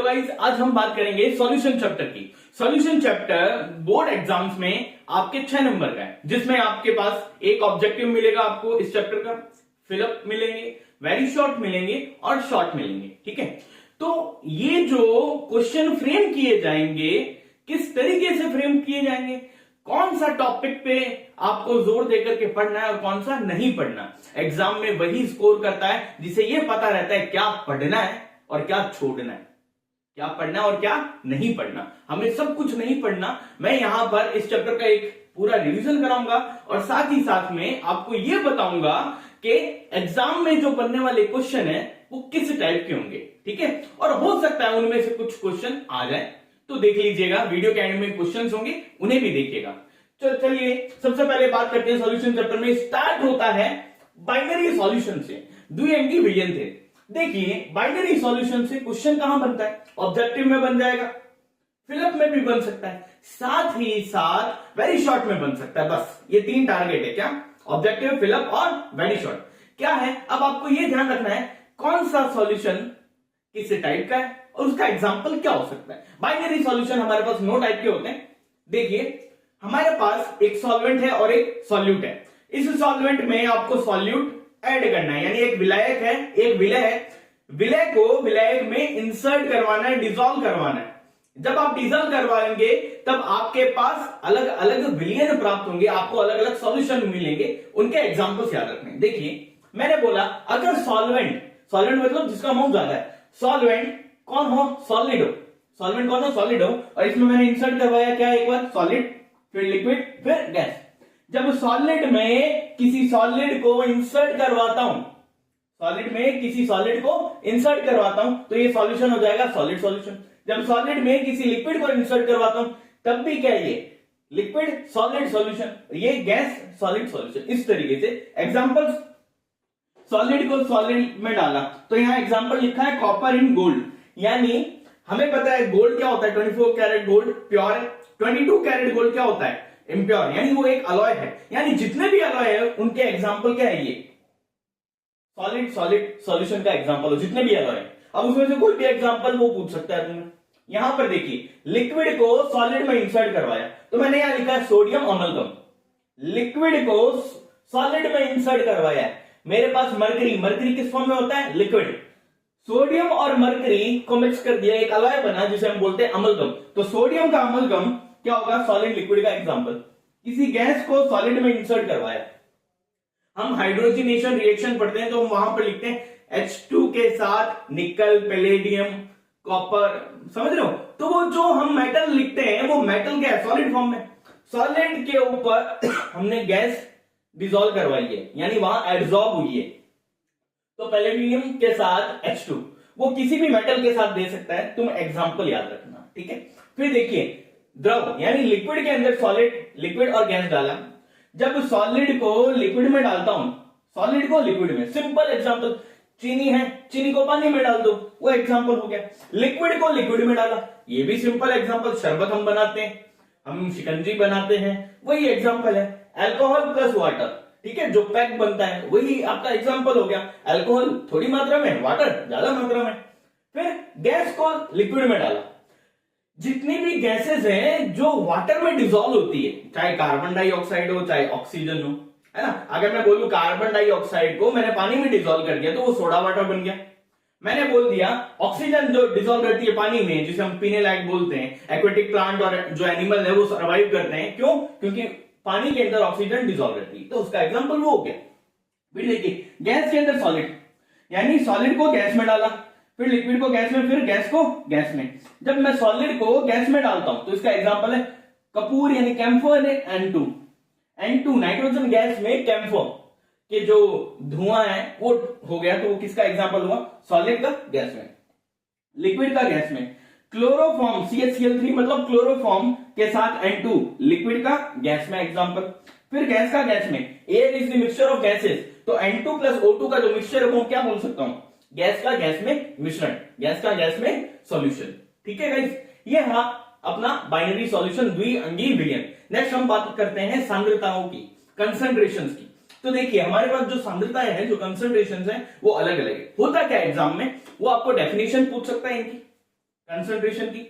Guys आज हम बात करेंगे सॉल्यूशन चैप्टर की। सॉल्यूशन चैप्टर बोर्ड एग्जाम्स में आपके 6 नंबर का है, जिसमें आपके पास एक ऑब्जेक्टिव मिलेगा आपको इस चैप्टर का, फिलअप मिलेंगे, वेरी शॉर्ट मिलेंगे और शॉर्ट मिलेंगे। ठीक है, तो ये जो क्वेश्चन फ्रेम किए जाएंगे किस तरीके से फ्रेम किए जाएंगे, कौन सा टॉपिक पे आपको जोर देकर के पढ़ना है और कौन सा नहीं पढ़ना, एग्जाम में वही स्कोर करता है जिसे ये पता रहता है क्या पढ़ना है और क्या छोड़ना है, क्या पढ़ना और क्या नहीं पढ़ना। हमें सब कुछ नहीं पढ़ना। मैं यहां पर इस चैप्टर का एक पूरा रिवीजन कराऊंगा और साथ ही साथ में आपको यह बताऊंगा कि एग्जाम में जो बनने वाले क्वेश्चन है वो किस टाइप के होंगे। ठीक है, और हो सकता है उनमें से कुछ क्वेश्चन आ जाए तो देख लीजिएगा, वीडियो के एंड में क्वेश्चन होंगे उन्हें भी देखिएगा। चलिए सबसे पहले बात करते हैं सॉल्यूशन चैप्टर में। स्टार्ट होता है बाइनरी सॉल्यूशन से। द्विअंकी विजन थे। देखिए बाइनरी सॉल्यूशन से क्वेश्चन कहां बनता है, ऑब्जेक्टिव में बन जाएगा, फिलअप में भी बन सकता है, साथ ही साथ वेरी शॉर्ट में बन सकता है। बस ये 3 टारगेट है, क्या, ऑब्जेक्टिव, फिलअप और वेरी शॉर्ट। क्या है, अब आपको ये ध्यान रखना है कौन सा सॉल्यूशन किस टाइप का है और उसका एग्जाम्पल क्या हो सकता है। बाइनरी सॉल्यूशन हमारे पास 9 टाइप के होते हैं। देखिए हमारे पास एक सॉल्वेंट है और एक सॉल्यूट है। इस सॉल्वेंट में आपको सॉल्यूट ऐड करना है, यानी एक विलायक है, एक विलय है, विलय को विलायक में इंसर्ट करवाना है, डिसॉल्व करवाना है। जब आप डिसॉल्व करवाएंगे तब आपके पास अलग अलग विलयन प्राप्त होंगे, आपको अलग अलग सॉल्यूशन मिलेंगे। उनके एग्जांपल्स याद रखने। देखिए मैंने बोला अगर सॉल्वेंट, सॉल्वेंट मतलब जिसका अमाउंट ज्यादा है, सॉल्वेंट कौन हो, सॉलिड हो, सॉल्वेंट कौन हो, सॉलिड हो, और इसमें मैंने इंसर्ट करवाया क्या, एक बार सॉलिड, फिर लिक्विड, फिर गैस। जब सॉलिड में किसी सॉलिड को इंसर्ट करवाता हूं, सॉलिड में किसी सॉलिड को इंसर्ट करवाता हूं तो ये सॉल्यूशन हो जाएगा सॉलिड सॉल्यूशन। जब सॉलिड में किसी लिक्विड को इंसर्ट करवाता हूं तब भी क्या है, ये लिक्विड सॉलिड सॉल्यूशन, ये गैस सॉलिड सॉल्यूशन। इस तरीके से एग्जांपल्स, सॉलिड को सॉलिड में डाला तो यहां एग्जांपल लिखा है कॉपर इन गोल्ड, यानी हमें पता है गोल्ड क्या होता है, 24 कैरेट गोल्ड प्योर है, 22 कैरेट गोल्ड क्या होता है, इम्प्योर, यानी वो एक अलॉय है। यानी जितने भी अलॉय है उनके एग्जांपल क्या है, ये सॉलिड सॉलिड सॉल्यूशन का एग्जांपल हो, जितने भी अलॉय है। अब उसमें से कोई भी एग्जांपल वो पूछ सकता है तुमने। यहां पर देखिए लिक्विड को सॉलिड में इंसर्ट करवाया तो मैंने यहां लिखा है सोडियम अमलगम, लिक्विड को सॉलिड में इंसर्ट करवाया है। मेरे पास मरकरी, मरकरी किस फॉर्म में होता है, लिक्विड, सोडियम और मरकरी को मिक्स कर दिया, एक अलॉय बना जिसे हम बोलते हैं अमलगम। तो सोडियम का अमलगम क्या होगा, सॉलिड लिक्विड का एग्जांपल। किसी गैस को सॉलिड में इंसर्ट करवाया, हम हाइड्रोजनेशन रिएक्शन पढ़ते हैं तो हम वहां पर लिखते हैं H2 के साथ निकल, पैलेडियम, कॉपर, समझ रहे हो। तो वो जो हम मेटल लिखते हैं वो मेटल क्या है, सॉलिड फॉर्म में। सॉलिड के ऊपर हमने गैस डिसॉल्व करवाई है, यानी वहां एब्जॉर्ब हुई है। तो पैलेडियम के साथ H2 वो किसी भी मेटल के साथ दे सकता है, तुम एग्जांपल याद रखना। ठीक है, फिर देखिए द्रव, यानी लिक्विड के अंदर सॉलिड, लिक्विड और गैस डाला। जब सॉलिड को लिक्विड में डालता हूं, सॉलिड को लिक्विड में, सिंपल एग्जांपल, चीनी है, चीनी को पानी में डाल दो, वो एग्जांपल हो गया। लिक्विड को लिक्विड में डाला, ये भी सिंपल एग्जांपल, शरबत हम बनाते हैं, हम शिकंजी बनाते हैं, वही एग्जांपल है। अल्कोहल प्लस वाटर, ठीक है, जो पैक बनता है वही आपका एग्जांपल हो गया। अल्कोहल थोड़ी मात्रा में, वाटर ज्यादा मात्रा में। फिर गैस को लिक्विड में डाला, जितनी भी गैसेस हैं जो वाटर में डिसॉल्व होती है, चाहे कार्बन डाइऑक्साइड हो चाहे ऑक्सीजन हो, है ना। अगर मैं बोलूं कार्बन डाइऑक्साइड को मैंने पानी में डिसॉल्व कर दिया तो वो सोडा वाटर बन गया। मैंने बोल दिया ऑक्सीजन जो डिसॉल्व करती है पानी में, जिसे हम पीने लायक बोलते हैं, एक्वेटिक प्लांट और जो एनिमल है वो सर्वाइव करते हैं, क्यों, क्योंकि पानी के अंदर ऑक्सीजन डिसॉल्व करती है, तो उसका एग्जाम्पल वो हो गया। फिर देखिए गैस के अंदर सॉलिड, यानी सॉलिड को गैस में डाला, फिर लिक्विड को गैस में, फिर गैस को गैस में। जब मैं सॉलिड को गैस में डालता हूं तो इसका एग्जांपल है कपूर, यानी कैम्फर है, N2, N2 नाइट्रोजन गैस में कैम्फर के जो धुआं है वो हो गया, तो वो किसका एग्जांपल हुआ, सॉलिड का गैस में। लिक्विड का गैस में क्लोरोफॉर्म, CH3 मतलब क्लोरोफॉर्म के साथ N2, लिक्विड का गैस में एग्जांपल। फिर गैस का गैस में, air is the mixture of gases, तो N2 प्लस O2 का जो मिक्सचर है वो क्या बोल सकता हूं, गैस का गैस में मिश्रण, गैस का गैस में सॉल्यूशन। ठीक है गाइस, ये रहा अपना बाइनरी सॉल्यूशन, द्विअंगी विलयन। नेक्स्ट हम बात करते हैं सांद्रताओं की, कंसंट्रेशंस की। तो देखिए हमारे पास जो सांद्रताएं हैं, जो कंसंट्रेशंस हैं, वो अलग अलग है। होता क्या एग्जाम में, वो आपको डेफिनेशन पूछ सकता है इनकी, कंसंट्रेशन की,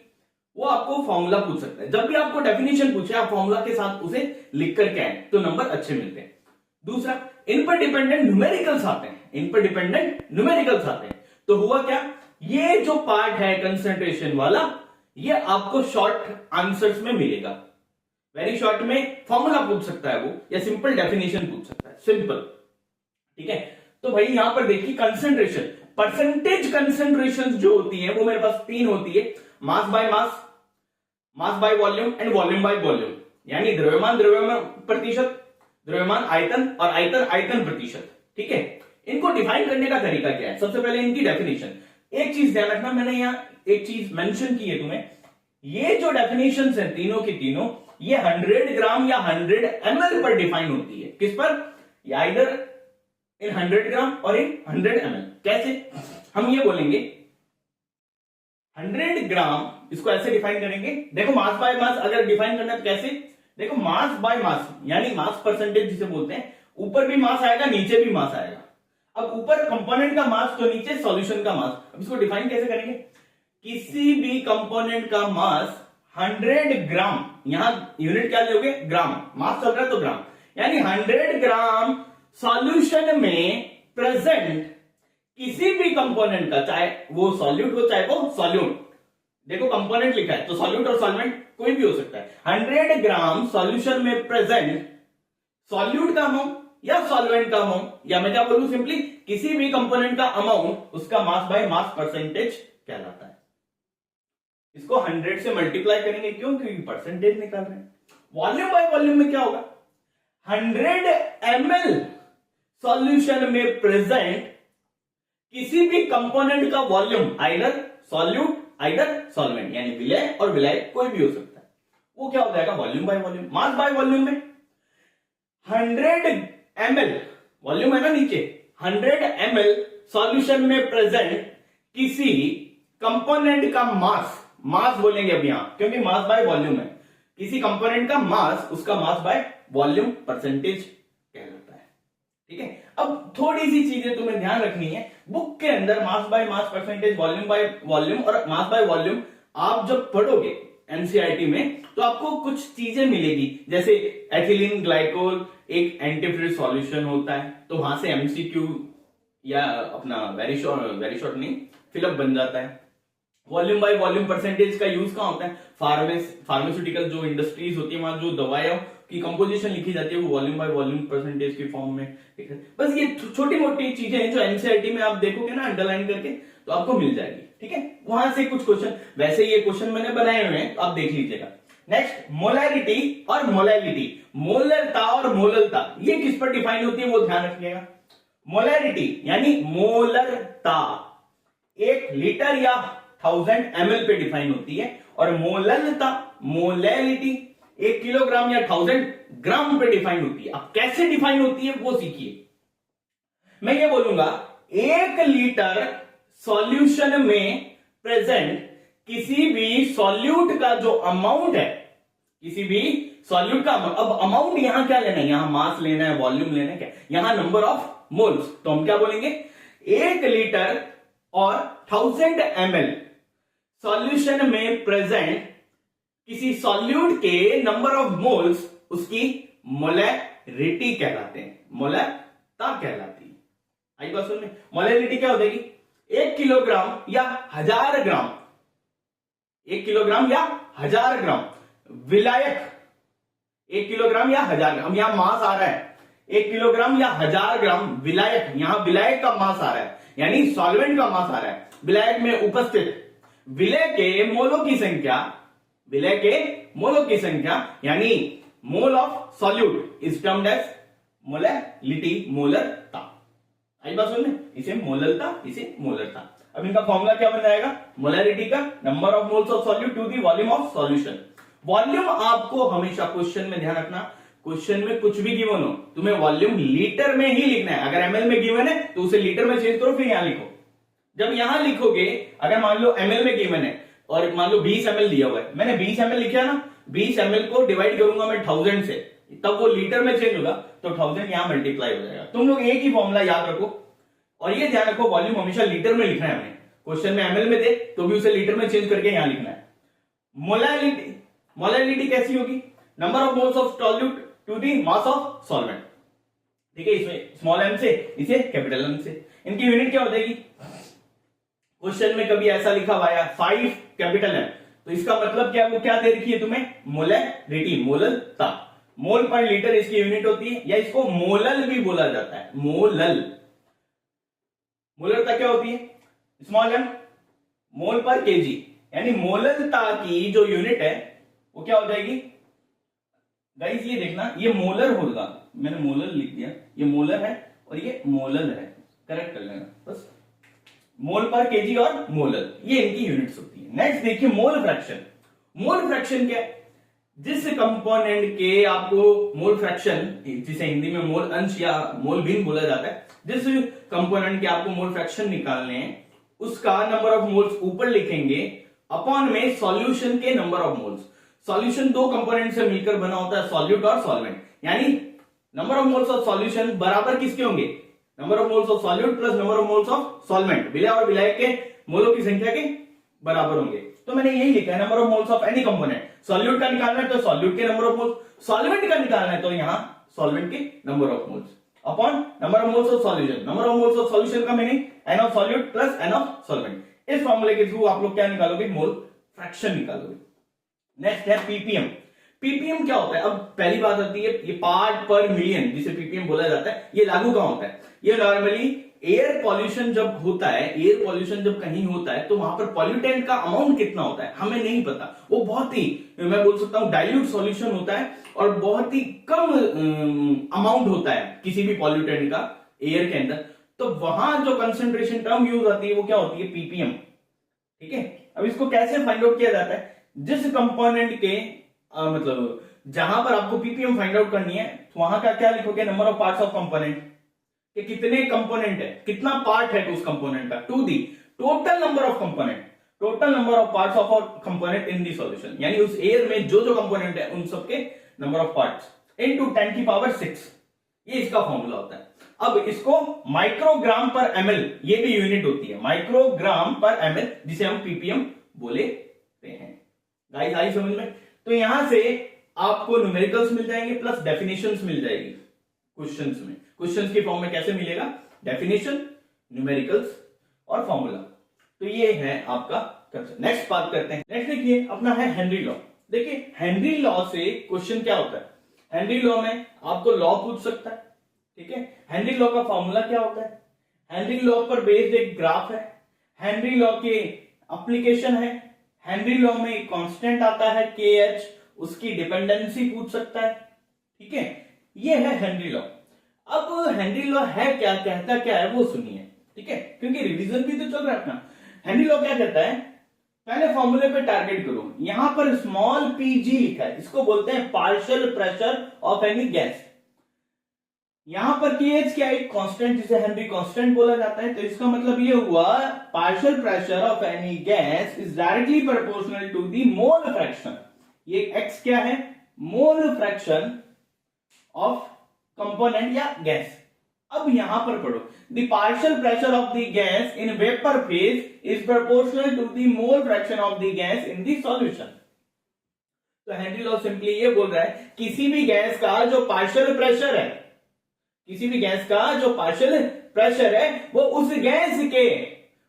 वो आपको फॉर्मूला पूछ सकता है। जब भी आपको डेफिनेशन पूछे आप फॉर्मूला के साथ उसे लिख करके आए तो नंबर अच्छे मिलते हैं। दूसरा, इन पर डिपेंडेंट न्यूमेरिकल्स आते हैं, इन पर डिपेंडेंट न्यूमेरिकल्स आते हैं। तो हुआ क्या, ये जो पार्ट है कंसंट्रेशन वाला, ये आपको शॉर्ट आंसर्स में मिलेगा। वेरी शॉर्ट में फॉर्मूला पूछ सकता है वो, या सिंपल डेफिनेशन पूछ सकता है, सिंपल। ठीक है, तो भाई यहां पर देखिए कंसंट्रेशन, परसेंटेज कंसंट्रेशन जो होती है वो मेरे पास 3 होती है, mass by mass, mass by volume and volume by volume. यानी द्रव्यमान द्रव्यमान प्रतिशत, द्रव्यमान आयतन और आयतन आयतन प्रतिशत। ठीक है, इनको डिफाइन करने का तरीका क्या है, सबसे पहले इनकी डेफिनेशन। एक चीज ध्यान रखना, मैंने यहां एक चीज मेंशन की है तुम्हें, ये जो डेफिनेशन है तीनों की तीनों, ये 100 ग्राम या 100 ml पर डिफाइन होती है। किस पर, या इधर इन 100 ग्राम और इन 100 ml। कैसे, हम ये बोलेंगे 100 ग्राम, इसको ऐसे डिफाइन करेंगे। देखो मास बाय मास अगर डिफाइन करना है तो कैसे, देखो मास बाय मास यानी मास परसेंटेज जिसे बोलते हैं, ऊपर भी मास आएगा नीचे भी मास आएगा। अब ऊपर कंपोनेंट का मास तो नीचे सॉल्यूशन का मास। अब इसको डिफाइन कैसे करेंगे, किसी भी कंपोनेंट का मास 100 ग्राम, यहां यूनिट क्या लोगे, ग्राम, मास चल रहा है तो ग्राम, यानी 100 ग्राम सॉल्यूशन में प्रेजेंट किसी भी कंपोनेंट का, चाहे वो सॉल्यूट हो चाहे वो सॉल्यूट, देखो कंपोनेंट लिखा है तो सॉल्यूट और सॉल्वेंट कोई भी हो सकता है। 100 ग्राम सॉल्यूशन में प्रेजेंट सॉल्यूट का अमाउंट या सॉल्वेंट का अमाउंट, या मैं क्या बोलूं सिंपली, किसी भी कंपोनेंट का अमाउंट, उसका मास बाय मास परसेंटेज कहलाता है। इसको 100 से मल्टीप्लाई करेंगे, क्यों, क्योंकि परसेंटेज निकाल रहे हैं। वॉल्यूम बाय वॉल्यूम में क्या होगा, 100 ml सॉल्यूशन में प्रेजेंट किसी भी कंपोनेंट का volume, either solute either solvent, यानी विलय और विलायक कोई भी हो सकता है, वो क्या हो जाएगा, volume by volume. Mass by volume में 100 ml, वॉल्यूम है ना नीचे, 100 ml सॉल्यूशन में प्रेजेंट किसी कंपोनेंट का मास, मास बोलेंगे अब यहां क्योंकि मास बाय वॉल्यूम है, किसी कंपोनेंट का मास, उसका मास बाय वॉल्यूम परसेंटेज कहलाता है। ठीक है, अब थोड़ी सी चीजें तुम्हें ध्यान रखनी है, बुक के अंदर mass by mass percentage, volume by volume और मास बाय वॉल्यूम आप जब पढ़ोगे एनसीईआरटी में तो आपको कुछ चीजें मिलेगी, जैसे एथिलीन ग्लाइकोल एक एंटीफ्रिज सॉल्यूशन होता है, तो वहां से एमसीक्यू या अपना वेरी शॉर्ट नहीं फिलअप बन जाता है। वॉल्यूम बाय वॉल्यूम परसेंटेज का यूज कहां होता है, फार्मास्यूटिकल जो इंडस्ट्रीज होती है, वहां जो दवाइयों की कंपोजिशन लिखी जाती है वो वॉल्यूम बाय वॉल्यूम परसेंटेज की फॉर्म में। बस ये छोटी मोटी चीजें हैं जो एनसीईआरटी में आप देखोगे ना अंडरलाइन करके तो आपको मिल जाएगी। ठीक है, वहां से कुछ क्वेश्चन, वैसे ये क्वेश्चन मैंने बनाए हुए हैं, आप देख लीजिएगा। नेक्स्ट, मोलैरिटी और मोलैलिटी, मोलरता और मोललता, ये किस पर डिफाइन होती है वो ध्यान रखिएगा। मोलैरिटी यानी मोलरता 1 लीटर या 1000 ml पे डिफाइन होती है, और मोललता मोलैलिटी 1 किलोग्राम या 1000 ग्राम पे डिफाइन होती है। अब कैसे डिफाइन होती है वो सीखिए। मैं ये बोलूंगा 1 लीटर सॉल्यूशन में प्रेजेंट किसी भी सॉल्यूट का जो अमाउंट है, किसी भी सॉल्यूट का अमाउंट, अब अमाउंट यहां क्या लेना है, यहां मास लेना है, वॉल्यूम लेना है, क्या यहां नंबर ऑफ मोल्स, तो हम क्या बोलेंगे 1 लीटर और 1000 ml सॉल्यूशन में प्रेजेंट किसी सॉल्यूट के नंबर ऑफ मोल्स, उसकी मोलैरिटी कहलाते हैं, मोलरता कहलाती है। आई बात सुनने, मोलैरिटी क्या हो जाएगी, 1 किलोग्राम या 1000 ग्राम, 1 किलोग्राम या 1000 ग्राम विलायक, 1 किलोग्राम या 1000 ग्राम, यहां मास आ रहा है 1 किलोग्राम या 1000 ग्राम विलायक, यहां विलायक का मास आ रहा है, यानी सॉल्वेंट का मास आ रहा है, विलायक में उपस्थित विलय के मोलों की संख्या, विलय के मोलों की संख्या यानी mole of solute is termed as molality, मोलरता। आई बात सुनने, इसे मोललता, इसे मोलरता। अब इनका फॉर्मूला क्या बन जाएगा, मोलैरिटी का number of moles of solute to the volume of solution. Volume आपको हमेशा क्वेश्चन में ध्यान रखना, क्वेश्चन में कुछ भी गिवन हो तुम्हें वॉल्यूम लीटर में ही लिखना है। अगर एमएल में गिवन है तो उसे लीटर में चेंज करो, फिर यहां लिखो। जब यहां लिखोगे, अगर मान लो एमएल में गिवन है और मान लो 20 ml दिया हुआ है, मैंने 20 ml लिखा ना, 20 ml को डिवाइड करूंगा मैं 1000 से, तब वो लीटर में चेंज होगा, तो 1000 यहां मल्टीप्लाई हो जाएगा। तुम लोग एक ही फॉर्मूला याद रखो और ये ध्यान रखो, वॉल्यूम हमेशा लीटर में लिखना है हमें, क्वेश्चन में ml में दे तो भी उसे लीटर में चेंज करके यहां लिखना है। मोलैलिटी, मोलैलिटी कैसी होगी? Number of moles of solute to the mass of solvent. ठीक है, इसमें स्मॉल m से, इसे कैपिटल M से। इनकी यूनिट क्या हो जाएगी? क्वेश्चन में कभी ऐसा लिखा हुआ है 5 कैपिटल M, तो इसका मतलब क्या, वो क्या दे रखी है तुम्हें? मोलैलिटी, मोललता। मोल पर लीटर इसकी यूनिट होती है, या इसको मोलल भी बोला जाता है, मोलल। मोललता क्या होती है? स्मॉल m मोल पर केजी, यानी मोललता की जो यूनिट है वो क्या हो जाएगी गाइस? ये देखना, ये मोलर होगा, मैंने मोलर लिख दिया, ये मोलर है और ये मोलल है, करेक्ट कर लेना बस। मोल पर केजी और मोलर, ये इनकी यूनिट्स होती है। नेक्स्ट देखिए मोल फ्रैक्शन। मोल फ्रैक्शन क्या है? जिस कंपोनेंट के आपको मोल फ्रैक्शन, जिसे हिंदी में मोल अंश या मोल भिन्न बोला जाता है, जिस कंपोनेंट के आपको मोल फ्रैक्शन निकालने हैं उसका नंबर ऑफ मोल्स ऊपर लिखेंगे अपॉन में सॉल्यूशन के नंबर ऑफ मोल्स। सॉल्यूशन दो कंपोनेंट से मिलकर बना होता है, सॉल्यूट और सॉल्वेंट, यानी number of moles of solution बराबर किसके होंगे? Number of moles of solute plus number of moles of solvent, विलय और विलायक के मोलों की संख्या के बराबर होंगे। तो मैंने यही लिखा है, number of moles of any component. Solute का निकालना है तो सॉल्यूट के नंबर ऑफ मोल्स, सॉल्वेंट का निकालना है तो यहां सॉल्वेंट के number of moles upon number of moles of solution. Number of moles of solution का meaning n of solute plus n of solvent. इस फॉर्मूले के थ्रू आप लोग क्या निकालोगे? मोल फ्रैक्शन निकालोगे। नेक्स्ट है पीपीएम। पीपीएम क्या होता है? अब पहली बात आती है, ये पार्ट पर मिलियन जिसे पीपीएम बोला जाता है, ये लागू कहां होता है? ये नॉर्मली एयर पॉल्यूशन जब होता है, एयर पॉल्यूशन जब कहीं होता है तो वहां पर पॉल्यूटेंट का अमाउंट कितना होता है हमें नहीं पता। वो बहुत ही, मैं बोल सकता हूं, डाइल्यूट सॉल्यूशन होता है और बहुत ही कम अमाउंट होता है किसी भी पॉल्यूटेंट का एयर के अंदर। तो वहां जो कंसेंट्रेशन टर्म यूज आती है वो क्या होती है? पीपीएम। ठीक है, अब इसको कैसे फाइंड आउट किया जाता है? जिस कंपोनेंट के मतलब जहां पर आपको पीपीएम फाइंड आउट करनी है तो वहां का क्या लिखोगे? Number of parts of component, कि कितने कंपोनेंट है, कितना पार्ट है उस कंपोनेंट का, to the total number of component, total number of parts of component in the solution, यानी उस एयर में जो जो कंपोनेंट है उन सबके नंबर ऑफ पार्ट्स इनटू 10 की पावर 6। ये इसका फॉर्मूला होता है। अब इसको माइक्रोग्राम पर एमएल, ये भी यूनिट होती है, माइक्रोग्राम पर एमएल, जिसे हम पीपीएम बोलेते हैं। गाइस आई समझ में? तो यहां से आपको न्यूमेरिकल्स मिल जाएंगे प्लस डेफिनेशंस मिल जाएगी क्वेश्चंस में। क्वेश्चंस के फॉर्म में कैसे मिलेगा? डेफिनेशन, न्यूमेरिकल्स और फॉर्मूला। तो ये है आपका कंसेप्ट। नेक्स्ट बात करते हैं। नेक्स्ट देखिए अपना है हेनरी लॉ। देखिए हेनरी लॉ से क्वेश्चन क्या होता है? हेनरी लॉ में आपको लॉ पूछ सकता है। ठीक है, हेनरी लॉ का फॉर्मूला क्या होता है? हेनरी लॉ पर बेस्ड एक ग्राफ है, हेनरी लॉ के एप्लीकेशन है, हेनरी लॉ में एक कांस्टेंट आता है KH, उसकी डिपेंडेंसी पूछ सकता है। ठीक है, ये है हेनरी लॉ। अब हेनरी लॉ है क्या, कहता क्या है वो सुनिए। ठीक है, क्योंकि रिवीजन भी तो चल रहा है अपना। हेनरी लॉ क्या कहता है? पहले फॉर्मूले पे टारगेट करो। यहां पर स्मॉल pg लिखा है, इसको बोलते हैं partial pressure of any gas. यहां पर KH क्या है? कांस्टेंट, जिसे हेनरी कांस्टेंट बोला जाता है। तो इसका मतलब ये हुआ partial pressure of any gas is directly proportional to the mole fraction. ये x क्या है? मोल फ्रैक्शन ऑफ कंपोनेंट या गैस। अब यहां पर पढ़ो, the partial pressure of the gas in vapour phase is proportional to the mole fraction of the gas in the solution. तो Henry law simply ये बोल रहा है, किसी भी गैस का जो पार्शियल प्रेशर है, किसी भी गैस का जो पार्शियल प्रेशर है वो उस गैस के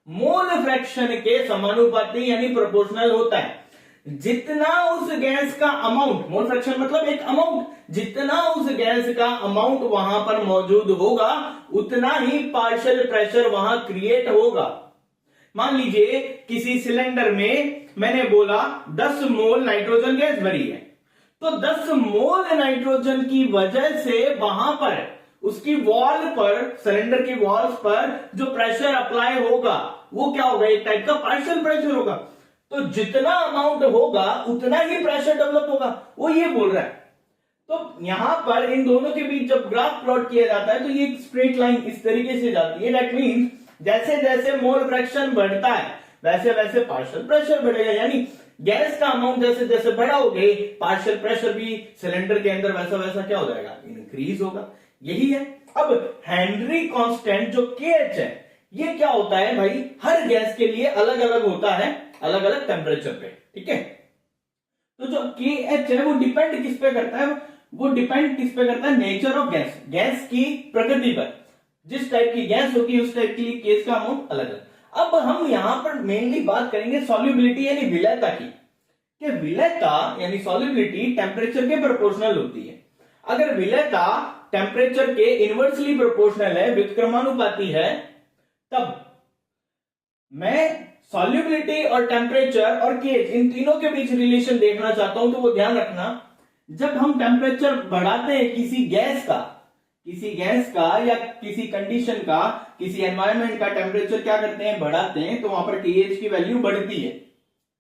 मोल फ्रैक्शन के समानुपाती यानी प्रोपोर्शनल होता है। जितना उस गैस का अमाउंट, मोल फ्रैक्शन मतलब एक अमाउंट, जितना उस गैस का अमाउंट वहां पर मौजूद होगा उतना ही पार्शियल प्रेशर वहां क्रिएट होगा। मान लीजिए किसी सिलेंडर में मैंने बोला 10 मोल नाइट्रोजन गैस भरी है, तो 10 मोल नाइट्रोजन की वजह से वहां पर उसकी वॉल पर, सिलेंडर की वॉल्स पर जो प्रेशर अप्लाई होगा वो क्या होगा? एक टाइप का पार्शियल प्रेशर होगा। तो जितना अमाउंट होगा उतना ही प्रेशर डेवलप होगा, वो ये बोल रहा है। तो यहां पर इन दोनों के बीच जब ग्राफ प्लॉट किया जाता है तो ये स्ट्रेट लाइन इस तरीके से जाती है। दैट मींस जैसे जैसे मोल फ्रैक्शन बढ़ता है वैसे वैसे पार्शियल प्रेशर बढ़ेगा, यानी गैस का अमाउंट जैसे जैसे बढ़ाओगे पार्शियल प्रेशर भी सिलेंडर के अंदर वैसा वैसा क्या हो जाएगा? इंक्रीज होगा। यही है। अब हेनरी कांस्टेंट जो KH है, ये क्या होता है भाई, हर गैस के लिए अलग अलग होता है, अलग अलग टेम्परेचर पे, ठीक है। तो जो KH है वो डिपेंड किस पे करता है, वो डिपेंड किस पे करता है, नेचर ऑफ गैस, गैस की प्रकृति पर। जिस टाइप की गैस होगी उस टाइप के लिए केस का अमाउंट अलग अलग। अब हम यहां पर मेनली बात करेंगे सॉल्युबिलिटी यानी विलयता की, कि विलयता यानी सॉल्युबिलिटी टेम्परेचर के प्रोपोर्शनल होती है। अगर विलयता टेम्परेचर के इनवर्सली प्रोपोर्शनल है, व्युत्क्रमानुपाती है, तब मैं सॉल्युबिलिटी और टेम्परेचर और केज इन तीनों के बीच रिलेशन देखना चाहता हूं। तो वो ध्यान रखना, जब हम टेम्परेचर बढ़ाते हैं किसी गैस का या किसी कंडीशन का, किसी एनवायरनमेंट का टेम्परेचर क्या करते हैं, बढ़ाते हैं, तो वहां पर केएच की वैल्यू बढ़ती है।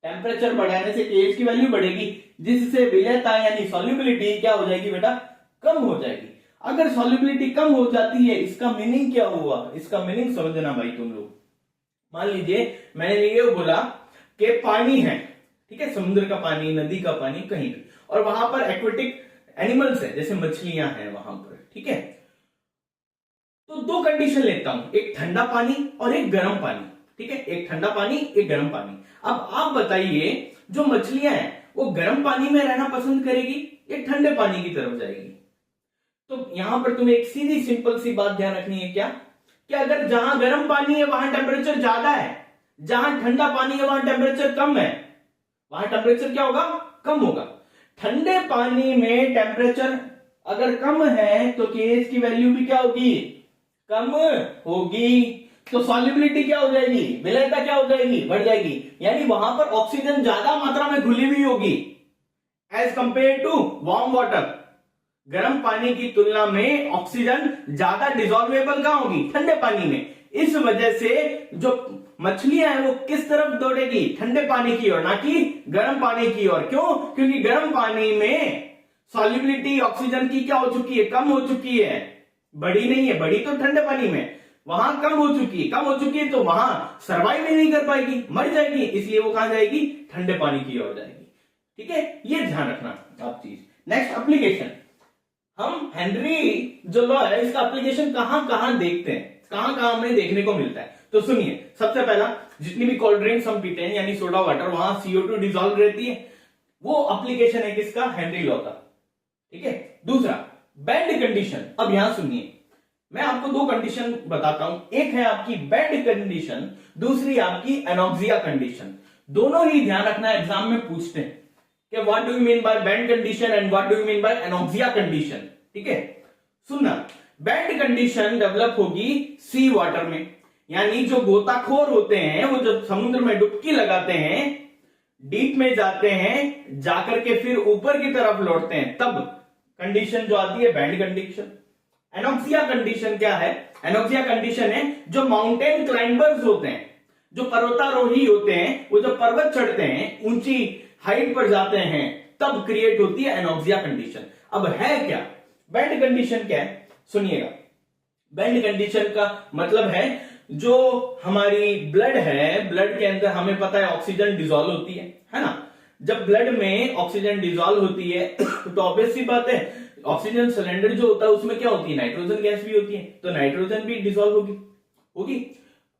टेम्परेचर बढ़ाने से केएच की वैल्यू बढ़ेगी, जिससे विलयता यानी सॉल्युबिलिटी क्या हो जाएगी बेटा, कम हो जाएगी। अगर सॉल्युबिलिटी कम हो जाती है, इसका मीनिंग क्या हुआ, इसका मीनिंग समझना भाई तुम लोग। मान लीजिए मैंने ये बोला कि पानी है, ठीक है, समुद्र का पानी, नदी का पानी, कहीं भी, और वहां पर एक्वेटिक एनिमल्स है, जैसे मछलियां हैं वहां पर, ठीक है। तो दो कंडीशन लेता हूं, एक ठंडा पानी और एक गर्म पानी, ठीक है, एक ठंडा पानी एक गर्म पानी। अब आप बताइए, जो मछलियां हैं वो गर्म पानी में रहना पसंद करेगी या ठंडे पानी की तरफ जाएगी? तो यहां पर तुम्हें एक सीधी सिंपल सी बात ध्यान रखनी है, क्या कि अगर जहां गर्म पानी है वहां टेम्परेचर ज्यादा है, जहां ठंडा पानी है वहां टेम्परेचर कम है, वहां टेम्परेचर क्या होगा, कम होगा। ठंडे पानी में टेम्परेचर अगर कम है तो केएच की वैल्यू भी क्या होगी, कम होगी। तो सॉल्युबिलिटी क्या हो जाएगी, विलयता क्या हो जाएगी, बढ़ जाएगी। यानी वहां पर ऑक्सीजन ज्यादा मात्रा में घुली हुई होगी as compare to warm water. गर्म पानी की तुलना में ऑक्सीजन ज्यादा डिसॉल्वेबल कहां होगी, ठंडे पानी में। इस वजह से जो मछलियां हैं वो किस तरफ दौड़ेगी, ठंडे पानी की ओर, ना कि गर्म पानी की ओर। क्यों? क्योंकि गर्म पानी में सॉल्युबिलिटी ऑक्सीजन की क्या हो चुकी है, कम हो चुकी है, बढ़ी नहीं है। बढ़ी तो ठंडे पानी में, वहां कम हो चुकी है, कम हो चुकी है, तो वहां सर्वाइव ही नहीं कर पाएगी, मर जाएगी, इसलिए वो कहां जाएगी, ठंडे पानी की ओर जाएगी। ठीक है, ये ध्यान रखना आप चीज। नेक्स्ट एप्लीकेशन, हम हेनरी जो लॉ है इसका एप्लीकेशन कहां कहां देखते हैं, कहां कहां हमें देखने को मिलता है। तो सुनिए, सबसे पहला, जितनी भी कोल्ड ड्रिंक्स हम पीते हैं यानी सोडा वाटर, वहां CO2 डिसॉल्व रहती है, वो एप्लीकेशन है किसका, हेनरी लॉ का। ठीक है। दूसरा, बैंड कंडीशन। अब यहां सुनिए, मैं आपको दो कंडीशन बताता हूं, एक है आपकी बैंड कंडीशन, दूसरी आपकी एनॉक्सिया कंडीशन। दोनों ही ध्यान रखना, एग्जाम में पूछते हैं कि what do you mean by band condition and what do you mean by anoxia condition. ठीक है, सुनना, बैंड कंडीशन डेवलप होगी सी वाटर में, यानी जो गोताखोर होते हैं वो जब समुद्र में डुबकी लगाते हैं, डीप में जाते हैं, जाकर के फिर ऊपर की तरफ लौटते हैं, तब कंडीशन जो आती है बैंड कंडीशन। एनॉक्सिया कंडीशन क्या है, एनॉक्सिया कंडीशन है जो माउंटेन क्लाइंबर्स होते हैं, जो पर्वतारोही होते हैं, वो जब पर्वत चढ़ते हैं, ऊंची हाइट पर जाते हैं, तब क्रिएट होती है एनॉक्सिया कंडीशन। अब है क्या बैंड कंडीशन, क्या है सुनिएगा। बैंड कंडीशन का मतलब है जो हमारी ब्लड है, ब्लड के अंदर हमें पता है ऑक्सीजन डिसॉल्व होती है ना। जब ब्लड में ऑक्सीजन डिसॉल्व होती है तो ऑब्वियस सी बात है, ऑक्सीजन सिलेंडर जो होता है उसमें क्या होती है, नाइट्रोजन गैस भी होती है, तो नाइट्रोजन भी डिसॉल्व होगी।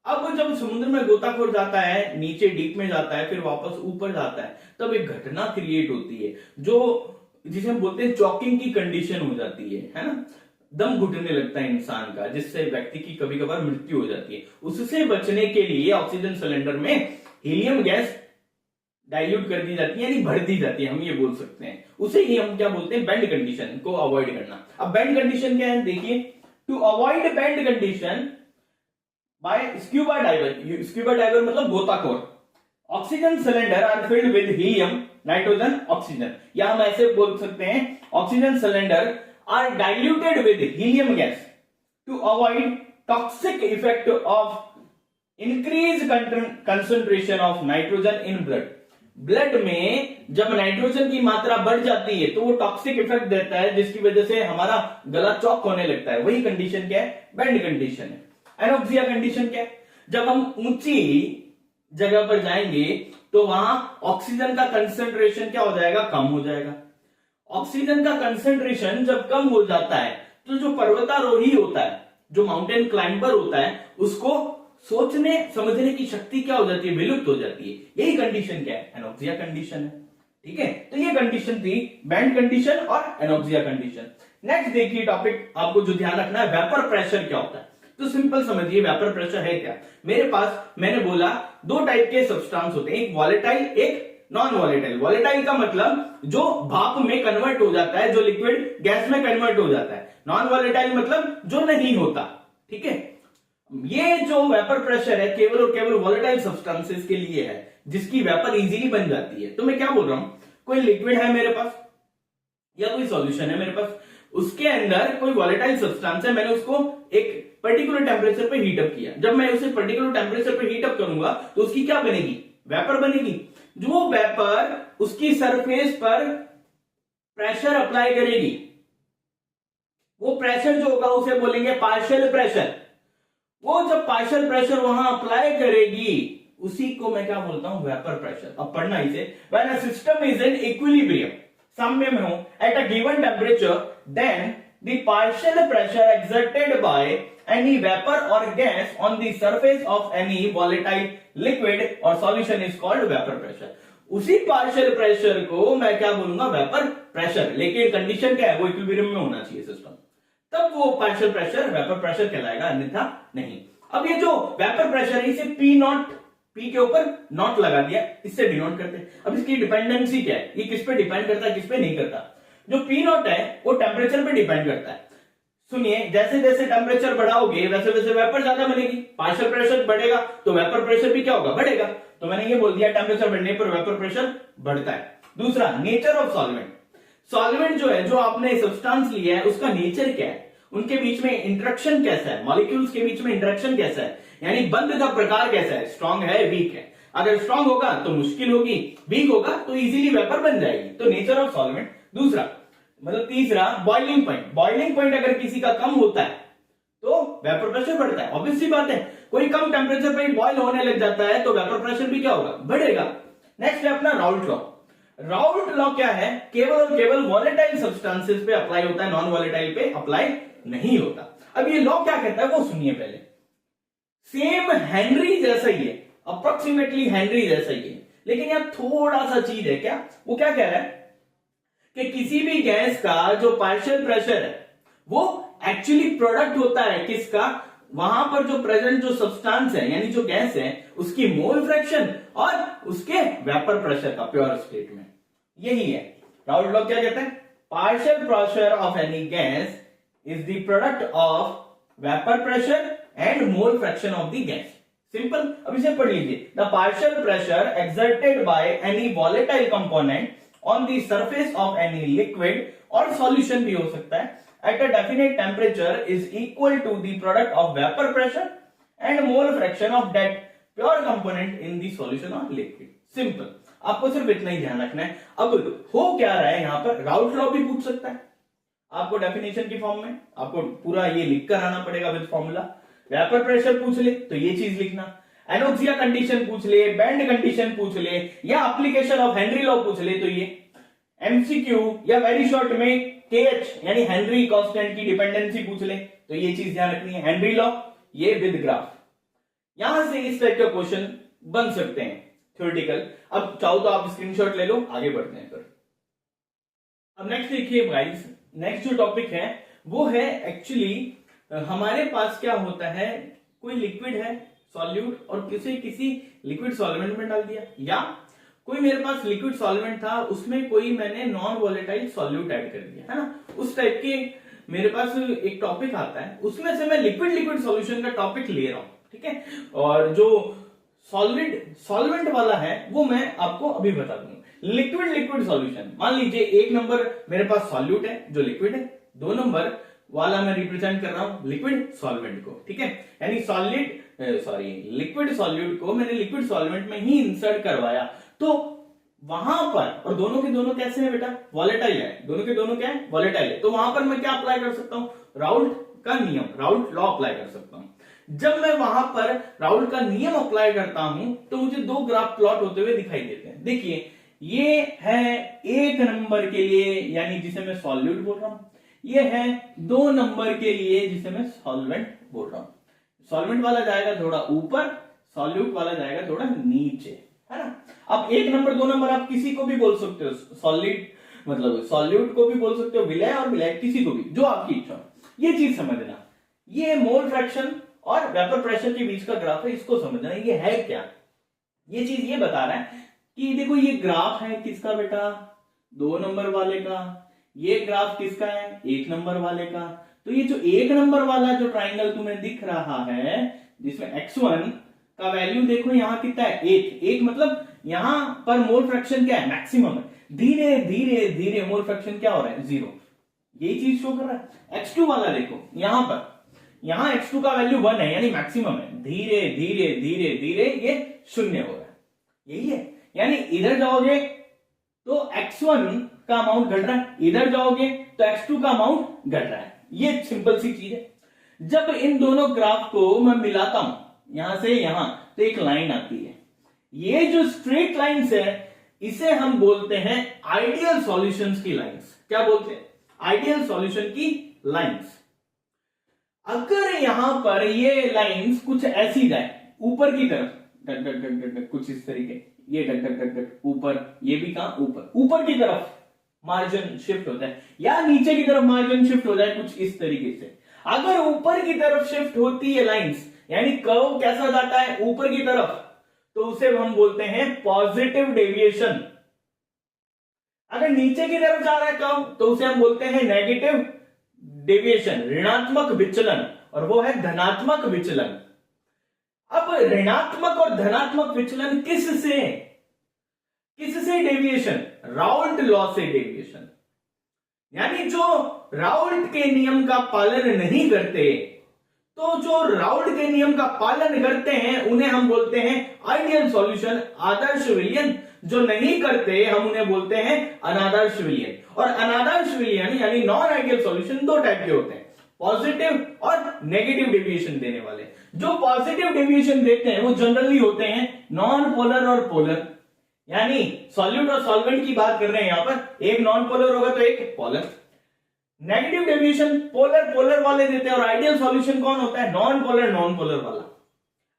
अब जब समुद्र में गोताखोर जाता है, नीचे डीप में जाता है, फिर वापस ऊपर जाता है, तब एक घटना क्रिएट होती है जो जिसे हम बोलते हैं चॉकिंग की कंडीशन हो जाती है ना। दम घुटने लगता है इंसान का, जिससे व्यक्ति की कभी कभार मृत्यु हो जाती है। उससे बचने के लिए ऑक्सीजन सिलेंडर में हीलियम गैस डाइल्यूट कर दी जाती है, यानी भर दी जाती है, हम ये बोल सकते हैं। उसे ही हम क्या बोलते हैं, बैंड कंडीशन को अवॉइड करना। अब बैंड कंडीशन क्या है, देखिए, to avoid band condition by scuba diver. Scuba diver मतलब गोताखोर। Oxygen cylinder are filled with helium, nitrogen, oxygen, या हम ऐसे बोल सकते हैं oxygen cylinder are diluted with helium gas to avoid toxic effect of increase concentration of nitrogen in blood. Blood में जब नाइट्रोजन की मात्रा बढ़ जाती है तो वो टॉक्सिक इफेक्ट देता है, जिसकी वजह से हमारा गला चौक होने लगता है। वही कंडीशन क्या है, बैंड कंडीशन है। एनॉक्सिया कंडीशन क्या है, जब हम ऊंची जगह पर जाएंगे तो वहां ऑक्सीजन का कंसंट्रेशन क्या हो जाएगा, कम हो जाएगा। ऑक्सीजन का कंसंट्रेशन जब कम हो जाता है तो जो पर्वतारोही होता है, जो माउंटेन क्लाइंबर होता है, उसको सोचने समझने की शक्ति क्या हो जाती है, विलुप्त हो जाती है। यही कंडीशन क्या है, एनोक्सिया कंडीशन है। ठीक है, तो ये कंडीशन थी बैंड कंडीशन और एनोक्सिया कंडीशन। नेक्स्ट देखिए टॉपिक आपको जो ध्यान रखना है, वेपर प्रेशर क्या होता है। तो सिंपल समझिए वेपर प्रेशर है क्या। मेरे पास मैंने बोला दो टाइप के सब्सटेंस होते हैं, एक वॉलेटाइल एक नॉन वॉलेटाइल। वॉलेटाइल का मतलब जो भाप में कन्वर्ट हो जाता है, जो लिक्विड गैस में कन्वर्ट हो जाता है। नॉन वॉलेटाइल मतलब जो नहीं होता। ठीक है, ये जो वेपर प्रेशर है केवल और केवल वॉलेटाइल सब्सटेंसेस के लिए है, जिसकी वेपर इजीली बन जाती है। तो मैं क्या बोल रहा हूं, कोई लिक्विड है मेरे पास या कोई सॉल्यूशन है मेरे पास, उसके अंदर कोई वॉलेटाइल सब्सटेंस है, मैंने उसको एक पर्टिकुलर टेम्परेचर पे हीट अप किया। जब मैं उसे पर्टिकुलर टेम्परेचर पे हीट अप करूंगा तो उसकी क्या बनेगी, वेपर बनेगी। जो वेपर उसकी सरफेस पर प्रेशर अप्लाई करेगी, वो प्रेशर जो होगा उसे बोलेंगे पार्शियल प्रेशर। वो जब पार्शियल प्रेशर वहां अप्लाई करेगी उसी को मैं क्या बोलता हूं, वेपर प्रेशर। अब पढ़ना इसे, when a system is in equilibrium, साम्य में हो, at a given temperature, then the partial pressure exerted by any vapour or gas on the surface of any volatile liquid or solution is called vapour pressure. उसी partial pressure को मैं क्या बोलूंगा, vapour pressure. लेकिन condition क्या है, वो equilibrium में होना चाहिए सिस्टम, तब वो पार्शियल प्रेशर वेपर प्रेशर कहलाएगा, अन्यथा नहीं। अब ये जो वेपर प्रेशर है इसे पी नॉट, पी के ऊपर नॉट लगा दिया, इससे डिनोट करते हैं। अब इसकी डिपेंडेंसी क्या है, ये किस पे डिपेंड करता है किस पे नहीं करता। जो पी नॉट है वो टेम्परेचर पे डिपेंड करता है। सुनिए, जैसे जैसे टेम्परेचर बढ़ाओगे वैसे वैसे वेपर ज्यादा बनेगी, पार्शियल प्रेशर बढ़ेगा तो वेपर प्रेशर भी क्या होगा, बढ़ेगा। तो मैंने ये बोल दिया टेम्परेचर बढ़ने पर वेपर प्रेशर बढ़ता है। दूसरा, नेचर ऑफ सॉल्वेंट। सॉल्वेंट जो है, जो आपने सब्सटेंस लिया है उसका नेचर क्या है, उनके बीच में इंटरेक्शन कैसा है, मॉलिक्यूल्स के बीच में इंटरेक्शन कैसा है, यानी बंध का प्रकार कैसा है, स्ट्रांग है वीक है। अगर स्ट्रांग होगा तो मुश्किल होगी, वीक होगा तो इजीली वेपर बन जाएगी। तो नेचर ऑफ सॉल्वेंट। दूसरा मतलब तीसरा, बॉइलिंग पॉइंट। बॉइलिंग पॉइंट अगर किसी का कम होता है तो वेपर प्रेशर बढ़ता है, ऑब्वियस सी बात है। कोई कम टेम्परेचर पे बॉइल होने लग जाता है तो वेपर प्रेशर भी क्या होगा, बढ़ेगा। नेक्स्ट है अपना राउल्ट लॉ। राउल्ट लॉ क्या है, केवल और केवल वॉलेटाइल सब्सटेंसेस पे अप्लाई होता है, नॉन वॉलेटाइल पे अप्लाई नहीं होता। अब ये लॉ क्या कहता है वो सुनिए पहले। सेम हेनरी जैसा ही है, अप्रोक्सीमेटली हेनरी जैसा ही है, लेकिन यहां थोड़ा सा चीज है। क्या, वो क्या कह रहा है कि किसी भी गैस का जो पार्शियल प्रेशर है वो एक्चुअली प्रोडक्ट होता है किसका, वहां पर जो प्रेजेंट जो सब्सटेंस है यानी जो गैस है उसकी मोल फ्रैक्शन और उसके वेपर प्रेशर का प्योर स्टेट में। यही है राउल्ट लॉ। क्या कहते हैं, partial pressure of any gas is the product of vapor pressure and mole fraction of the gas. Simple. अब इसे पढ़ लीजिए। The partial pressure exerted by any volatile component on the surface of any liquid or solution भी हो सकता है at a definite temperature is equal to the product of vapor pressure and mole fraction of that pure component in the solution of liquid. Simple. आपको सिर्फ इतना ही ध्यान रखना है। अब हो क्या रहा है यहाँ पर, राउल्ट लॉ भी पूछ सकता है आपको डेफिनेशन की फॉर्म में, आपको पूरा ये लिख कर आना पड़ेगा विद फॉर्मूला। वेपर प्रेशर पूछ ले तो ये चीज लिखना, एनोक्सिया कंडीशन पूछ ले, बैंड कंडीशन पूछ ले, या एप्लीकेशन ऑफ हेनरी लॉ पूछ ले तो ये एमसीक्यू, या वेरी शॉर्ट में केएच यानी हेनरी कांस्टेंट की डिपेंडेंसी पूछ ले तो ये चीज ध्यान रखनी है, हेनरी लॉ, ये विद ग्राफ। यहां से इस टाइप का क्वेश्चन बन सकते हैं थ्योरेटिकल। अब चाहो तो आप स्क्रीनशॉट ले लो, आगे बढ़ते हैं फिर। अब नेक्स्ट देखिए गाइस, नेक्स्ट जो टॉपिक है वो है एक्चुअली हमारे पास क्या होता है, कोई लिक्विड है सॉल्यूट और किसी लिक्विड सॉल्वेंट में डाल दिया, या कोई मेरे पास लिक्विड सॉल्वेंट था उसमें कोई मैंने नॉन वॉलेटाइल सॉल्यूट ऐड कर दिया, है ना। उस टाइप के मेरे पास एक टॉपिक आता है, उसमें से मैं लिक्विड सॉल्यूशन का टॉपिक ले रहा हूं, ठीक है। और जो सॉल्वेंट वाला है वो मैं आपको अभी बता दूंगा। लिक्विड सॉल्यूशन, मान लीजिए एक नंबर मेरे पास सॉल्यूट है जो लिक्विड है, 2 नंबर वाला मैं रिप्रेजेंट कर रहा हूं लिक्विड सॉल्वेंट को, ठीक है। यानी लिक्विड सॉल्यूट को मैंने लिक्विड सॉल्वेंट में ही इंसर्ट करवाया, तो वहां पर, और दोनों के दोनों कैसे है बेटा, वॉलेटाइल है, दोनों के दोनों क्या है, वॉलेटाइल है। तो वहां पर मैं क्या अप्लाई कर सकता हूं, राउल्ट का नियम, राउल्ट लॉ अप्लाई कर सकता हूं। जब मैं वहां पर राउल्ट का नियम अप्लाई करता हूं तो मुझे 2 ग्राफ प्लॉट होते हुए दिखाई देते हैं। देखिए, ये है 1 नंबर के लिए यानी जिसे मैं सॉल्यूट बोल रहा हूं, ये है 2 नंबर के लिए जिसे मैं सॉल्वेंट बोल रहा हूं। सॉल्वेंट वाला जाएगा थोड़ा ऊपर, सॉल्यूट वाला जाएगा थोड़ा नीचे, है ना। अब 1 नंबर 2 नंबर आप किसी को भी बोल सकते हो, सॉलिड मतलब सॉल्यूट को भी बोल सकते हो, विलय और विलय किसी को भी, जो आपकी इच्छा हो। ये चीज समझना, ये मोल फ्रैक्शन और वेपर प्रेशर के बीच का ग्राफ है, इसको समझना ये है क्या। ये चीज ये बता रहा है कि देखो ये ग्राफ है किसका बेटा, 2 नंबर वाले का, ये ग्राफ किसका है, 1 नंबर वाले का। तो ये जो 1 नंबर वाला जो ट्राइंगल तुम्हें दिख रहा है जिसमें x1 का वैल्यू देखो यहां कितना है, 1 मतलब यहां पर मोल फ्रैक्शन क्या है, मैक्सिमम है। धीरे धीरे धीरे मोल फ्रैक्शन क्या हो रहा है, 0। यही चीज शो कर रहा है। x2 वाला देखो यहां पर, यहां x2 का वैल्यू 1 है यानी मैक्सिमम है, धीरे धीरे धीरे धीरे ये 0 हो रहा है, यही है। यानी इधर जाओगे तो x1 का अमाउंट घट रहा है, इधर जाओगे तो x2 का अमाउंट घट रहा है। ये सिंपल सी चीज है। जब इन दोनों ग्राफ को मैं मिलाता हूं यहां से यहां, तो एक लाइन आती है। ये जो स्ट्रेट लाइंस है इसे हम बोलते हैं आइडियल सॉल्यूशंस की लाइंस। क्या बोलते हैं, आइडियल सॉल्यूशन की लाइंस। अगर यहां पर ये लाइंस कुछ ऐसी जाए ऊपर की तरफ, duck duck duck duck duck, कुछ इस तरीके, ये डक डक डक डक ऊपर, ये भी कहां ऊपर, ऊपर की तरफ मार्जिन शिफ्ट होता है, या नीचे की तरफ मार्जिन शिफ्ट हो जाए कुछ इस तरीके से। अगर ऊपर की तरफ शिफ्ट होती है लाइंस, यानी कर्व कैसा जाता है ऊपर की तरफ, तो उसे हम बोलते हैं पॉजिटिव डेविएशन। अगर नीचे की तरफ जा रहा है कर्व तो उसे हम बोलते हैं नेगेटिव डेविएशन, ऋणात्मक विचलन, और वो है धनात्मक विचलन। अब ऋणात्मक और धनात्मक विचलन किससे डेविएशन, राउल्ट लॉ से डेविएशन। यानी जो राउल्ट के नियम का पालन नहीं करते, तो जो राउल्ट के नियम का पालन करते हैं उन्हें हम बोलते हैं आइडियल सॉल्यूशन, आदर्श विलयन। जो नहीं करते हम उन्हें बोलते हैं अनादर्श विलयन। और अनादर्श विलयन यानी नॉन आइडियल सॉल्यूशन 2 टाइप के होते हैं, पॉजिटिव और नेगेटिव डेविएशन देने वाले। जो पॉजिटिव डेविएशन देते हैं वो जनरली होते हैं नॉन पोलर और पोलर, यानी सॉल्यूट और सॉल्वेंट की बात कर रहे हैं यहां पर, एक नॉन पोलर होगा तो एक polar. Negative deviation polar polar वाले देते हैं, और आइडियल सॉल्यूशन कौन होता है, नॉन पोलर वाला।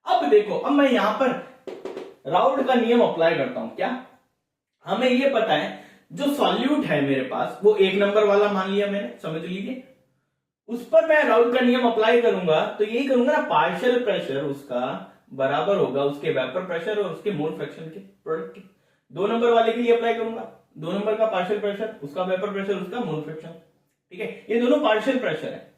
अब देखो, अब मैं यहां पर राउल्ट का नियम अप्लाई करता हूं। क्या, हमें यह पता है जो सॉल्यूट है मेरे पास वो 1 नंबर वाला मान लिया मैंने, समझ लीजिए, उस पर मैं राउल्ट का नियम अप्लाई करूंगा तो यही करूंगा ना, पार्शियल प्रेशर उसका बराबर होगा उसके वेपर प्रेशर और उसके मोल फ्रैक्शन के प्रोडक्ट के। 2 नंबर वाले के लिए अप्लाई करूंगा, 2 नंबर का पार्शियल प्रेशर, उसका वेपर प्रेशर, उसका मोल फ्रैक्शन, ठीक है। ये दोनों पार्शियल प्रेशर है।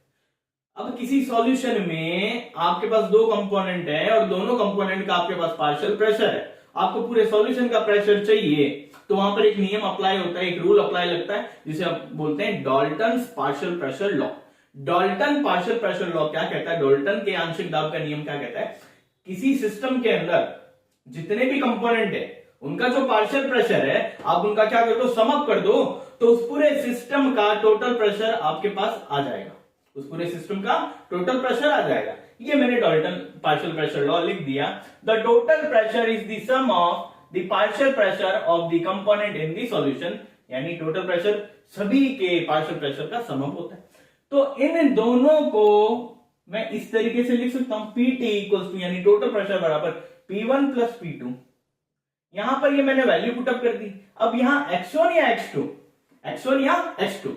अब किसी सॉल्यूशन में आपके पास 2 कंपोनेंट है और दोनों कंपोनेंट का आपके पास पार्शियल प्रेशर है, आपको पूरे सॉल्यूशन का प्रेशर चाहिए, तो वहां पर एक नियम अप्लाई होता है, एक रूल अप्लाई लगता है जिसे आप बोलते हैं Dalton's partial pressure law. Dalton partial pressure law क्या कहता है, डाल्टन के आंशिक दाब का नियम क्या कहता है, किसी सिस्टम के अंदर जितने भी कंपोनेंट है उनका जो पार्शियल प्रेशर है आप उनका क्या कर दो, सम अप कर दो, तो उस पूरे सिस्टम का टोटल प्रेशर आपके पास आ जाएगा, उस पूरे सिस्टम का टोटल प्रेशर आ जाएगा। ये मैंने डाल्टन पार्शियल प्रेशर लॉ लिख दिया। The total pressure is the sum of the partial pressure of the component in the solution, यानी टोटल प्रेशर सभी के पार्शियल प्रेशर का सम अप होता है। तो इन दोनों को मैं इस तरीके से लिख सकता हूं, PT इक्वल्स टू, यानी टोटल प्रेशर बराबर P1 प्लस P2। यहां पर ये मैंने वैल्यू पुटअप कर दी। अब यहां x1 या x2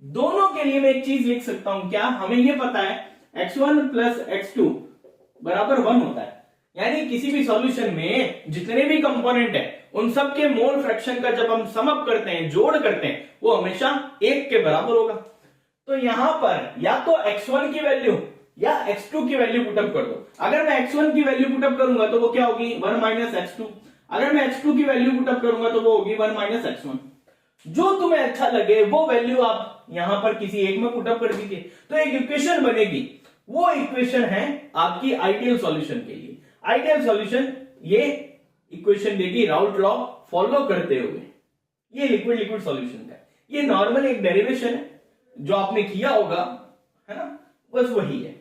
दोनों के लिए मैं एक चीज लिख सकता हूं, क्या, हमें यह पता है x1 प्लस x2 बराबर 1 होता है, यानी किसी भी सॉल्यूशन में जितने भी कंपोनेंट है उन सब के मोल फ्रैक्शन का जब हम सम अप करते हैं, जोड़ करते हैं, वो हमेशा 1 के बराबर होगा। तो यहां पर या तो x1 की वैल्यू या x2 की वैल्यू पुटअप कर दो। अगर मैं x1 की वैल्यू पुटअप करूंगा तो वो क्या होगी, 1 माइनस x2। अगर मैं x2 की वैल्यू पुटअप करूंगा तो वो होगी 1 माइनस x1। जो तुम्हें अच्छा लगे वो वैल्यू आप यहां पर किसी एक में पुटअप कर दीजिए, तो एक इक्वेशन बनेगी। वो इक्वेशन है आपकी आइडियल सॉल्यूशन के लिए। आइडियल सॉल्यूशन ये इक्वेशन देगी राउल्ट लॉ फॉलो करते हुए। ये लिक्विड सॉल्यूशन का ये नॉर्मल एक डेरिवेशन है जो आपने किया होगा, है ना, बस वही है।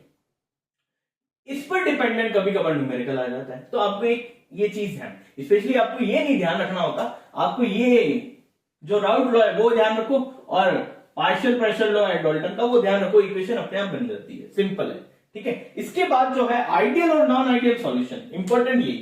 इस पर डिपेंडेंट कभी कभार न्यूमेरिकल आ जाता है, तो आपको एक ये चीज है, स्पेशली आपको ये नहीं ध्यान रखना होता, आपको ये जो राउल्ट लॉ है वो ध्यान रखो और पार्शियल प्रेशर लॉ है डाल्टन का वो ध्यान रखो, इक्वेशन अपने आप बन जाती है, सिंपल है, ठीक है। इसके बाद जो है आइडियल और नॉन आइडियल सॉल्यूशन, इंपॉर्टेंट ये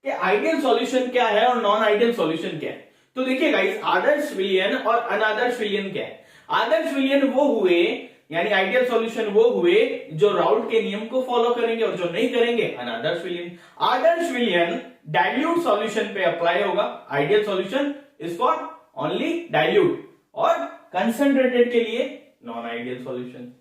कि आइडियल सॉल्यूशन क्या है और नॉन आइडियल सॉल्यूशन क्या है। तो देखिए गाइस, आदर्श विलयन और अनादर्श विलयन क्या है। आदर्श विलयन वो हुए, यानी आइडियल सॉल्यूशन वो हुए जो राउट के नियम को फॉलो करेंगे, और जो नहीं करेंगे अनादर्श विलयन। आदर्श विलयन डाइल्यूट सॉल्यूशन पे अप्लाई होगा, ideal solution is for only dilute, और कंसंट्रेटेड के लिए नॉन आइडियल सॉल्यूशन।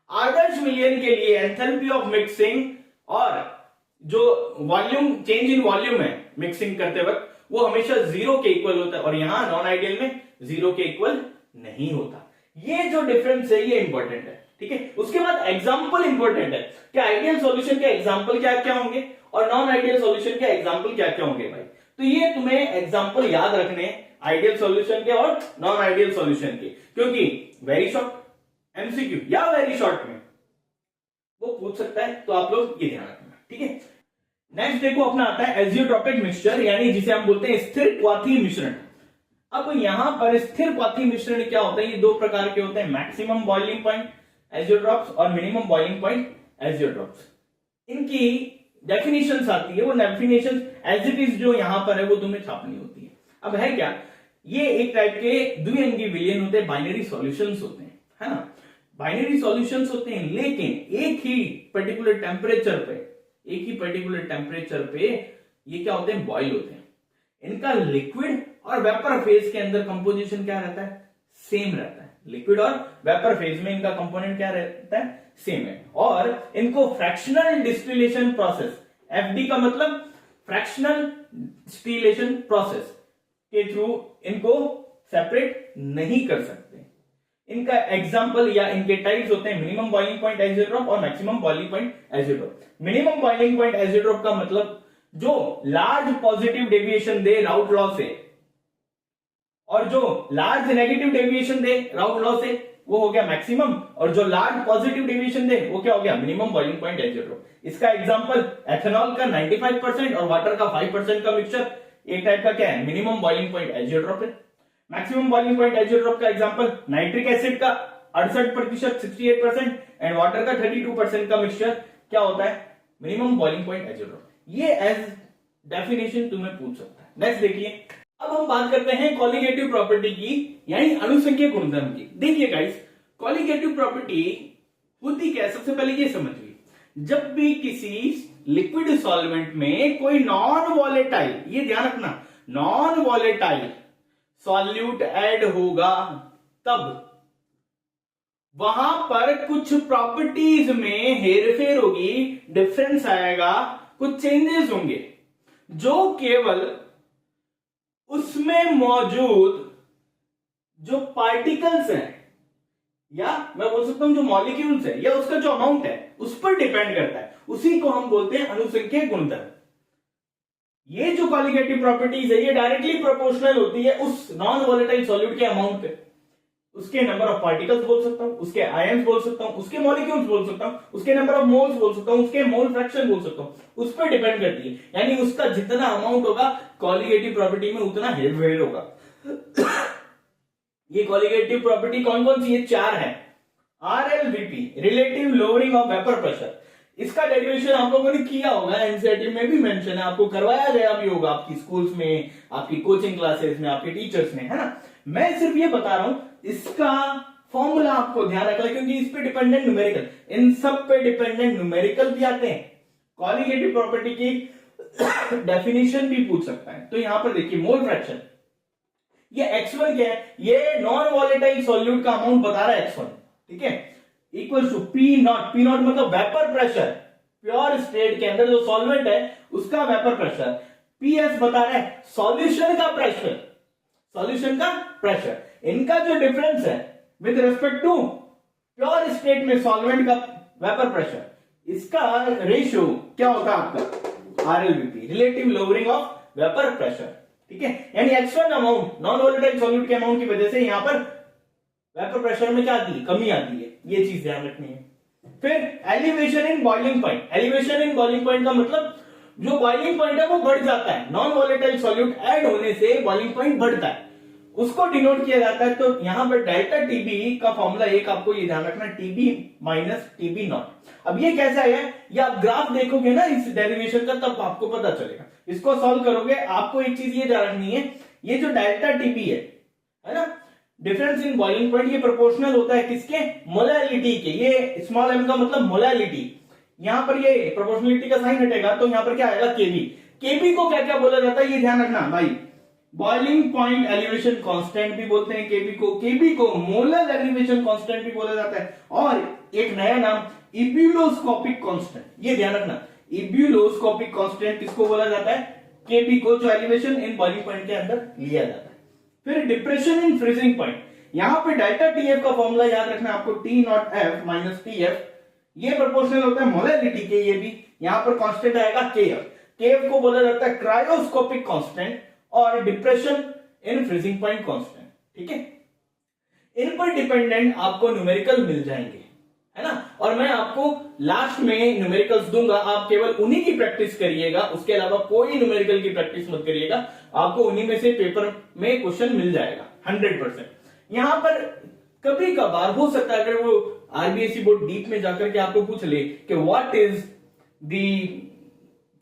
आदर्श विलयन के लिए एंथैल्पी ऑफ मिक्सिंग और जो वॉल्यूम, चेंज इन वॉल्यूम है मिक्सिंग करते वक्त, वो हमेशा 0 के इक्वल होता है, और यहां नॉन आइडियल में 0 के इक्वल नहीं होता। ये जो डिफरेंस है ये इंपॉर्टेंट है, ठीक है। उसके बाद एग्जांपल इंपॉर्टेंट है कि आइडियल सॉल्यूशन के एग्जांपल क्या क्या होंगे और नॉन आइडियल सॉल्यूशन के एग्जांपल क्या क्या होंगे भाई। तो ये तुम्हें एग्जांपल याद रखने आइडियल सॉल्यूशन के और नॉन आइडियल सॉल्यूशन के, क्योंकि वेरी शॉर्ट एमसीक्यू या वेरी शॉर्ट में वो पूछ सकता है, तो आप लोग ये ध्यान रखना, ठीक है। नेक्स्ट देखो अपना आता है एजियोट्रोपिक मिक्सचर, यानी जिसे हम बोलते हैं स्थिर क्वाथी मिश्रण। अब यहां पर स्थिर क्वाथी मिश्रण क्या होता है, ये दो प्रकार के होते हैं, मैक्सिमम बॉइलिंग पॉइंट एजियोट्रॉप्स और मिनिमम बॉइलिंग पॉइंट एजियोट्रॉप्स। इनकी डेफिनेशंस आती है, वो डेफिनेशंस एज इट इज जो यहां पर है वो तुम्हें छापनी होती है। अब है क्या, ये एक टाइप के द्विअंगी विलयन होते हैं, बाइनरी सॉल्यूशंस होते हैं, है ना। बाइनरी सॉल्यूशंस होते हैं, लेकिन एक ही पर्टिकुलर टेम्परेचर पे ये क्या होते हैं, बॉइल होते हैं। इनका लिक्विड और वेपर फेज के अंदर कंपोजिशन क्या रहता है, सेम रहता है। लिक्विड और वेपर फेज में इनका कंपोनेंट क्या रहता है, सेम है। और इनको फ्रैक्शनल डिस्टिलेशन प्रोसेस, एफडी का मतलब फ्रैक्शनल डिस्टिलेशन प्रोसेस के थ्रू इनको सेपरेट नहीं कर सकते। इनका एग्जांपल या इनके टाइप्स होते हैं मिनिमम बॉइलिंग पॉइंट एजियोट्रोप और maximum boiling point azeotrope. Minimum boiling point azeotrope का मतलब जो लार्ज पॉजिटिव डेविएशन दे राउट लॉ से, और जो लार्ज नेगेटिव डेविएशन दे राउट लॉ से वो हो गया मैक्सिमम, और जो लार्ज पॉजिटिव डेविएशन दे वो क्या हो गया, मिनिमम बॉइलिंग पॉइंट एजियोट्रोप। इसका एग्जांपल एथेनॉल का 95% और वाटर का 5% का मिक्सचर एक टाइप का क्या है, मिनिमम बॉइलिंग पॉइंट एजियोट्रोप है। मैक्सिमम बॉइलिंग पॉइंट एजियोट्रोप का एग्जांपल नाइट्रिक एसिड का 68% 68% एंड वाटर का 32% का मिक्सचर क्या होता है, मिनिमम बॉइलिंग पॉइंट एजियोट्रोप। ये एज डेफिनेशन तुम्हें पूछ सकता है। नेक्स्ट देखिए, अब हम बात करते हैं कॉलिगेटिव प्रॉपर्टी की, यानी अनुसंख्यक गुणधर्म की। देखिए गाइस, कॉलिगेटिव प्रॉपर्टी होती क्या है, सबसे पहले ये समझिए, जब भी किसी लिक्विड सॉल्वेंट में कोई नॉन वॉलेटाइल, ये ध्यान रखना, नॉन वॉलेटाइल सॉल्यूट ऐड होगा, तब वहां पर कुछ प्रॉपर्टीज में हेरफेर होगी, डिफरेंस आएगा, कुछ चेंजेस होंगे, जो केवल उसमें मौजूद जो पार्टिकल्स हैं, या मैं बोल सकता हूं जो मॉलिक्यूल्स है, या उसका जो अमाउंट है उस पर डिपेंड करता है। उसी को हम बोलते हैं अनुसंख्यक गुणधर्म। ये जो कॉलिगेटिव प्रॉपर्टीज है ये डायरेक्टली प्रोपोर्शनल होती है उस नॉन वॉलेटाइल सॉल्यूट के अमाउंट पे। उसके नंबर ऑफ पार्टिकल्स बोल सकता हूं, उसके आयंस बोल सकता हूं, उसके मॉलिक्यूल्स बोल सकता हूं, उसके नंबर ऑफ मोल्स बोल सकता हूं, उसके मोल फ्रैक्शन बोल सकता हूं, उस पर डिपेंड करती है। यानी उसका जितना अमाउंट होगा कॉलिगेटिव प्रॉपर्टी में उतना हेरफेर होगा। ये कॉलिगेटिव प्रॉपर्टी कौन कौन सी है, 4 है। RLVP, relative lowering of vapour pressure, इसका डेरिवेशन आप लोगों ने किया होगा, एनसीईआरटी में भी मेंशन है, आपको करवाया गया भी होगा आपकी स्कूल्स में, आपकी कोचिंग क्लासेस में, आपके टीचर्स ने, है ना। मैं सिर्फ ये बता रहा हूं, इसका फॉर्मूला आपको ध्यान रखना, क्योंकि इस पे डिपेंडेंट न्यूमेरिकल, इन सब पे डिपेंडेंट न्यूमेरिकल भी आते हैं। कॉलिगेटिव प्रॉपर्टी की डेफिनेशन भी पूछ सकता है। तो यहां पर देखिए, मोल फ्रैक्शन, ये x1 क्या है, ये नॉन वॉलेटाइल सॉल्यूट का अमाउंट बता रहा है x1, ठीक है, इक्वल टू P0, P0 मतलब वेपर प्रेशर, प्योर स्टेट के अंदर जो सॉल्वेंट है उसका वेपर प्रेशर। PS बता रहा है सॉल्यूशन का प्रेशर, सॉल्यूशन का प्रेशर। इनका जो डिफरेंस है with respect to pure state में सॉल्वेंट का वेपर प्रेशर, इसका रेशियो क्या होता है आपका, RLVP, relative lowering of vapour pressure, ठीक है। यानी x1 amount non volatile solute के अमाउंट की वजह से यहां पर वेपर प्रेशर में क्या आती है, कमी आती है, ये चीज ध्यान रखनी है। फिर elevation in boiling point, elevation in boiling point का मतलब जो बॉइलिंग पॉइंट है वो बढ़ जाता है, नॉन वॉलेटाइल सॉल्यूट ऐड होने से बॉइलिंग पॉइंट बढ़ता है। उसको डिनोट किया जाता है। तो यहां पर डेल्टा टीबी का फॉर्मूला एक आपको ये ध्यान रखना, टीबी माइनस टीबी नॉट। अब ये कैसा है, ये आप ग्राफ देखोगे ना इस डेरिवेशन का, तब आपको पता चलेगा। इसको सॉल्व करोगे, आपको एक चीज ये ध्यान रखनी है, ये जो डेल्टा टीबी है ना, डिफरेंस इन बॉइलिंग पॉइंट, ये प्रोपोर्शनल होता है किसके, मोलैलिटी के। ये स्मॉल एम का मतलब मोलैलिटी, यहां पर ये प्रोपोर्शनलिटी का साइन हटेगा तो यहां पर क्या आएगा, केबी। केबी को क्या क्या बोला जाता है ये ध्यान रखना भाई, बॉइलिंग पॉइंट एलिवेशन कांस्टेंट भी बोलते हैं केबी को, केबी को मोलर एलिवेशन कांस्टेंट भी बोला जाता है, और एक नया नाम इब्यूलोस्कोपिक कांस्टेंट, ये ध्यान रखना। इब्यूलोस्कोपिक कांस्टेंट किसको बोला जाता है, केबी को, जो एलिवेशन इन बॉइलिंग पॉइंट के अंदर लिया जाता है। फिर डिप्रेशन इन फ्रीजिंग पॉइंट, यहां पे डेल्टा टीएफ का फॉर्मूला याद रखना आपको, T not F minus T F, ये प्रोपोर्शनल होता है मोलैलिटी के, ये भी यहां पर कांस्टेंट आएगा केएफ। केएफ को बोला जाता है क्रायोस्कोपिक कांस्टेंट और depression in freezing point constant, ठीक है। इन पर डिपेंडेंट आपको न्यूमेरिकल मिल जाएंगे, है ना, और मैं आपको लास्ट में न्यूमेरिकल्स दूंगा, आप केवल उन्हीं की प्रैक्टिस करिएगा, उसके अलावा कोई न्यूमेरिकल की प्रैक्टिस मत करिएगा, आपको उन्हीं में से पेपर में क्वेश्चन मिल जाएगा 100%। यहां पर कभी कभार हो सकता है अगर वो आरबीएससी बोर्ड डीप में जाकर के आपको पूछ ले कि what is the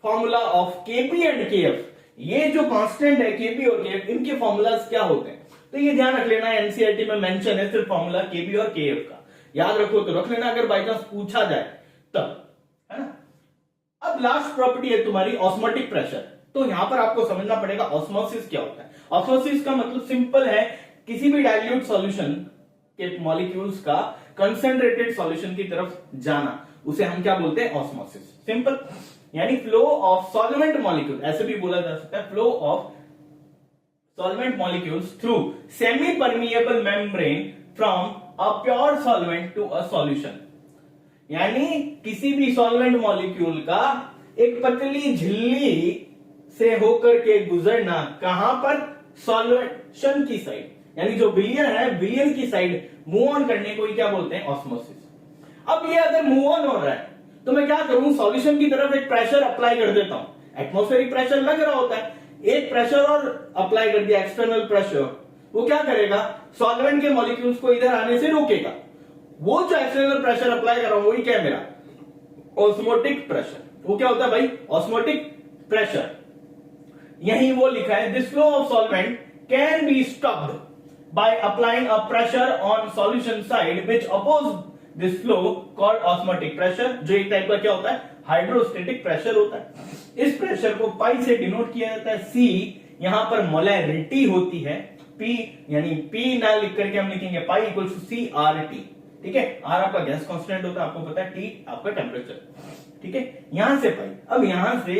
formula of KP and KF, ये जो कांस्टेंट है केपी और केएफ, इनके फॉर्मूलाज क्या होते हैं, तो ये ध्यान रख लेना, एनसीईआरटी में मेंशन है सिर्फ फॉर्मूला केपी और केएफ का, याद रखो तो रख लेना, अगर बाई चांस पूछा जाए तब, है ना। अब लास्ट प्रॉपर्टी है तुम्हारी ऑस्मोटिक प्रेशर, तो यहां पर आपको समझना पड़ेगा ऑस्मोसिस क्या होता है। ऑस्मोसिस का मतलब सिंपल है, किसी भी डाइल्यूट सॉल्यूशन के मॉलिक्यूल्स का कंसंट्रेटेड सॉल्यूशन की तरफ जाना, उसे हम क्या बोलते हैं, ऑस्मोसिस। सिंपल, यानी फ्लो ऑफ सॉल्वेंट मॉलिक्यूल, ऐसे भी बोला जा सकता है, flow of solvent molecules through semipermeable membrane from a pure solvent to a solution, यानी किसी भी सॉल्वेंट मॉलिक्यूल का एक पतली झिल्ली से होकर के गुजरना, कहां पर, सॉल्यूशन की साइड, यानी जो विलियन है विलियन की साइड मूव ऑन करने को ही क्या बोलते हैं, ऑस्मोसिस। अब ये अगर मूव ऑन हो रहा है तो मैं क्या करूं, सॉल्यूशन की तरफ एक प्रेशर अप्लाई कर देता हूं, एटमॉस्फेरिक प्रेशर लग रहा होता है, एक प्रेशर और अप्लाई कर दिया, एक्सटर्नल प्रेशर, वो क्या करेगा, सॉल्वेंट के मॉलिक्यूल्स को इधर आने से रोकेगा। वो जो एक्सटर्नल प्रेशर अप्लाई कर रहा हूं वही क्या है मेरा, ऑस्मोटिक प्रेशर। वो क्या होता है भाई, ऑस्मोटिक प्रेशर। यही वो लिखा है, this flow of solvent can be stopped by applying a pressure on solution side which oppose this flow, called osmotic pressure, जो एक टाइप का क्या होता है, हाइड्रोस्टेटिक प्रेशर होता है। इस प्रेशर को पाई से डिनोट किया जाता है, सी यहां पर मोलैरिटी होती है, पी यानी पी ना लिख करके हम लिखेंगे pi equals to C R T, ठीक है। आर आपका गैस कांस्टेंट होता है, आपको पता है, टी आपका टेम्परेचर, ठीक है। यहां से पाई, अब यहां से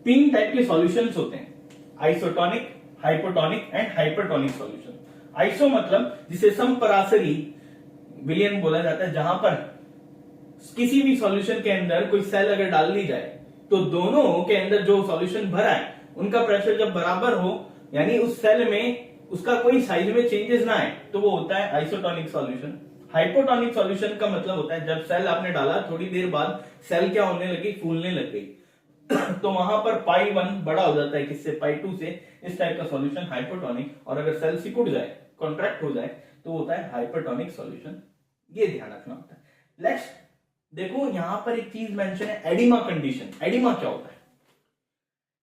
3 टाइप के सॉल्यूशंस होते हैं, isotonic, hypotonic and hypertonic solution. Iso मतलब जिसे समपरासरी विलियन बोला जाता है, जहां पर किसी भी सॉल्यूशन के अंदर कोई सेल अगर डाल ली जाए तो दोनों के अंदर जो सॉल्यूशन भरा है उनका प्रेशर जब बराबर हो, यानी उस सेल में उसका कोई साइज में चेंजेस ना आए, तो वो होता है आइसोटोनिक सॉल्यूशन। हाइपोटोनिक सॉल्यूशन का मतलब होता है जब सेल आपने डाला थोड़ी देर बाद सेल क्या होने लगी, फूलने लग गई तो वहां पर पाई 1 बड़ा हो जाता है किससे, पाई 2 से। इस टाइप का सॉल्यूशन हाइपोटोनिक, और अगर सेल सिकुड़ जाए, कॉन्ट्रैक्ट हो जाए, तो होता है हाइपरटोनिक सॉल्यूशन। ये ध्यान रखना होता है। नेक्स्ट देखो, यहां पर एक चीज मेंशन है, एडिमा कंडीशन। एडिमा क्या होता है,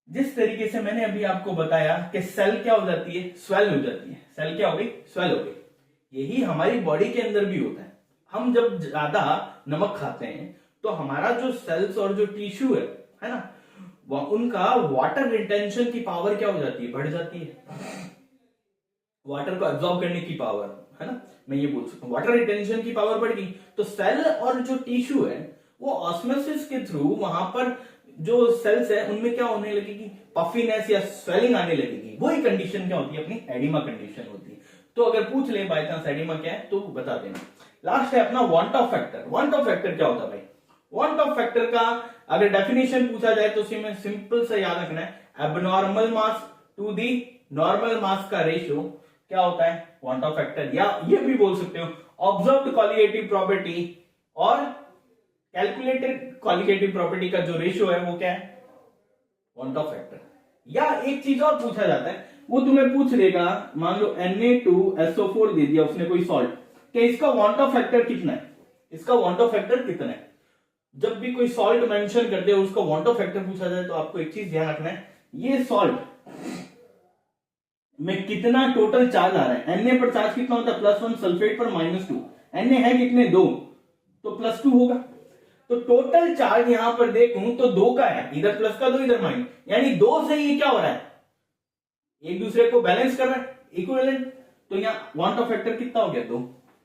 जिस तरीके से मैंने अभी आपको बताया कि सेल क्या हो जाती है, स्वेल हो जाती है, सेल क्या हो गई, स्वेल हो गई। यही हमारी बॉडी के अंदर भी होता है। हम जब ज्यादा नमक खाते हैं तो हमारा जो सेल्स और जो टिश्यू है ना, वो उनका वाटर रिटेंशन की पावर क्या हो जाती है, बढ़ जाती है। वाटर को एब्जॉर्ब करने की पावर, है ना, मैं ये बोल सकता हूं वाटर रिटेंशन की पावर बढ़ गई, तो सेल और जो टिश्यू है वो ऑस्मोसिस के थ्रू वहां पर जो सेल्स है उनमें क्या होने लगेगी, पफीनेस या स्वेलिंग आने लगेगी। वही कंडीशन क्या होती है, अपनी एडिमा कंडीशन होती है। तो अगर पूछ ले बाय चांस एडिमा क्या है तो बता देना। लास्ट है अपना want of factor. Want of factor क्या होता है भाई, वांट ऑफ फैक्टर का अगर डेफिनेशन पूछा जाए तो उसी में सिंपल से याद रखना है, abnormal mass to the normal mass का रेशियो क्या होता है, वांट ऑफ फैक्टर। या ये भी बोल सकते हो ऑब्जर्व्ड क्वालिटेटिव प्रॉपर्टी और कैलकुलेटेड क्वालिटेटिव प्रॉपर्टी का जो रेशियो है वो क्या है, वांट ऑफ फैक्टर। या एक चीज और पूछा जाता है, वो तुम्हें पूछ लेगा, मान लो Na2SO4 दे दिया उसने कोई सॉल्ट, कि इसका वांट ऑफ फैक्टर कितना है, इसका वांट ऑफ फैक्टर कितना है। जब भी कोई सॉल्ट मेंशन कर दे उसका वांट ऑफ फैक्टर पूछा जाए तो आपको एक चीज ध्यान रखना है, ये सॉल्ट में कितना टोटल चार्ज आ रहा है। Na पर चार्ज कितना होता है +1, सल्फेट पर -2, Na है कितने 2, तो +2 होगा। तो टोटल चार्ज यहां पर देखूं तो 2 का है, इधर प्लस का 2 इधर माइनस, यानी 2 से ये क्या हो रहा है, एक दूसरे को बैलेंस कर रहा है, इक्विवेलेंट। तो यहाँ वांट ऑफ फैक्टर कितना हो गया 2।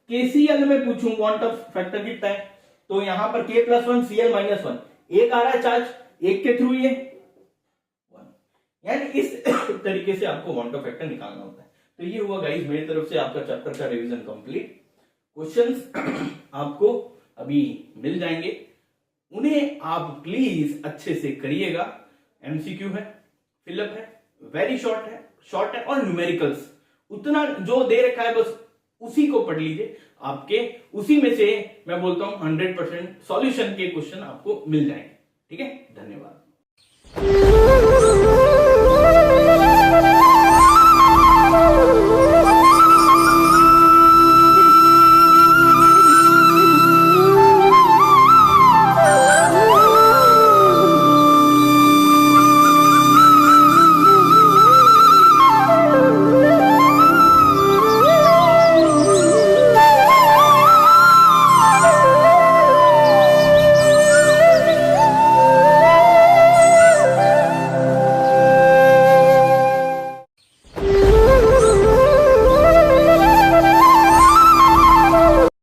KCl में पूछूं वांट ऑफ फैक्टर कितना है, तो यहां पर K+1 Cl -1, एक आ रहा है चार्ज, एक के थ्रू ये 1, यानी इस तरीके से आपको वांट ऑफ फैक्टर निकालना होता है। तो ये हुआ गाइस मेरी तरफ से आपका चैप्टर का रिवीजन कंप्लीट। क्वेश्चंस आपको अभी मिल जाएंगे, उन्हें आप प्लीज अच्छे से करिएगा। MCQ है, फिलअप है, वेरी शॉर्ट है और न्यूमेरिकल्स उतना जो दे रखा है बस उसी को पढ़ लीजिए, आपके उसी में से मैं बोलता हूं 100% सॉल्यूशन के क्वेश्चन आपको मिल जाएंगे। ठीक है, धन्यवाद।